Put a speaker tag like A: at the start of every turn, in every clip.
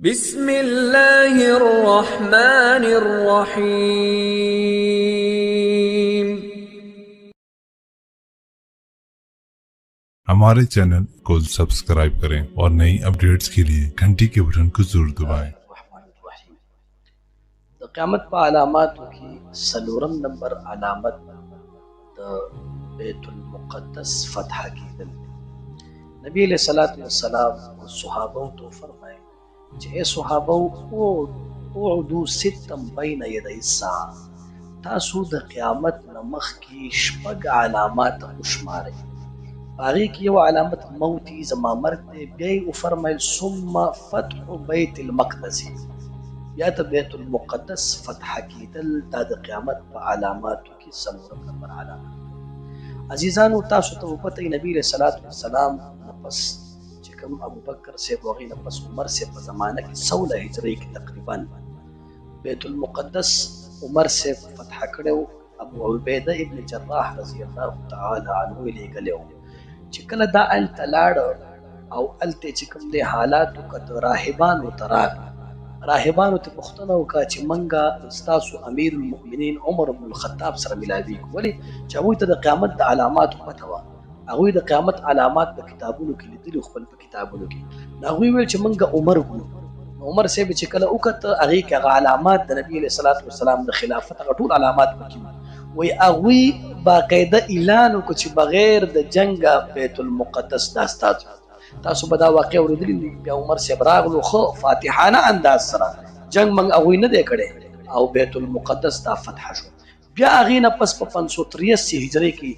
A: بسم الله الرحمن الرحيم।
B: हमारे चैनल को सब्सक्राइब करें और नई अपडेट्स के लिए घंटी के बटन को जरूर दबाएं।
C: د قیامت په علاماتو کې څلورم نمبر علامت د بیت المقدس فتح کېدل. نبی علیہ الصلوۃ والسلام او صحابه ته فرمایي چې اے صحابه اعدوا ستا بین یدی الساعه، تاسو د قیامت نه مخکې شپږ علامات وشمارئ. هغې کې یو علامت موت زما مرګ دی. بیا یې وفرمیل ثم فتح بیت المقدس، یا ته بیت المقدس فتح کېدل. دا د قیامت په علاماتو کې څلورم نمبر علامت. عزیزانو، تاسو ته وپته نبی علیہ الصلوۃ والسلام نه پس چې کوم ابوبکر صاحب هغې نه پس عمر صاحب په زمانه کې 16 هجرۍ کې تقریبا بیت المقدس عمر صاحب فتح کړی و. ابو عبیده ابن جراح رضی الله تعالی عنه یې لیږلی و چې کله دا هلته لاړه او هلته چې کوم دی حالاتو کته راهبانو ته راغله. راهبانو ته پوښتنه وکړه چې موږ ستاسو امیر المؤمنین عمر بن الخطاب سره ملاویږو، ولې چې هغوی ته د قیامت د علاماتو پته وه. هغوی د قیامت علامات په کتابونو کې لیدلي، خپل په کتابونو کې. نو هغوی ویل چې موږ عمر ګورو. نو عمر صاحب چې کله وکته هغې کې هغه علامات د نبي علیه صلات وسلام د خلافت هغه ټول علامات پکې وو. وایي هغوی باقاعده اعلان وکړو چې بغیر د جنګه بیت المقدس دا ستاسو. تاسو به دا واقع اورېدلي دي. بیا عمر صاحب راغلو ښه فاتحانه انداز سره جنګ موږ هغوی نه دی کړی او بیت المقدس دا فتح شو. بیا هغې نه پس په 583 هجرۍ کې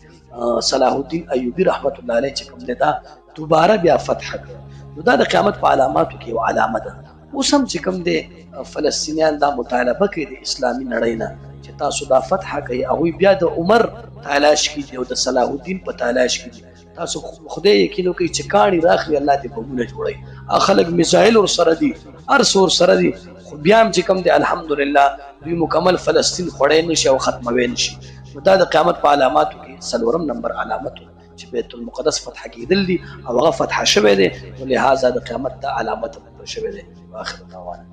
C: صلاح الدین ایوبي رحمت الله علیه چې کوم دی دا دوباره بیا فتح کړ. نو دا د قیامت په علاماتو کې یو علامه ده. اوس هم چې کوم دی فلسطینیان دا مطالبه کوي د اسلامي نړۍ نه چې تاسو دا فتح کوي. هغوی بیا د عمر تلاش کې دي او د صلاح الدین په تلاش کې دي. تاسو خدای یقین وکړئ چې کاڼي راخلي الله دې بمونه جوړوي. خلک میزایل ورسره دي، هر څه ورسره دي، خو بیا هم چې کوم دی الحمدلله دوی مکمل فلسطین خوړی نه شي او ختموی نه شي. نو دا د قیامت په علاماتو کې څلورم نمبر علامت چې بیت المقدس فتح کېدل دي او هغه فتح شوی دی. نو لهذا د قیامت دا علامت شوی دی. واخر دعوانا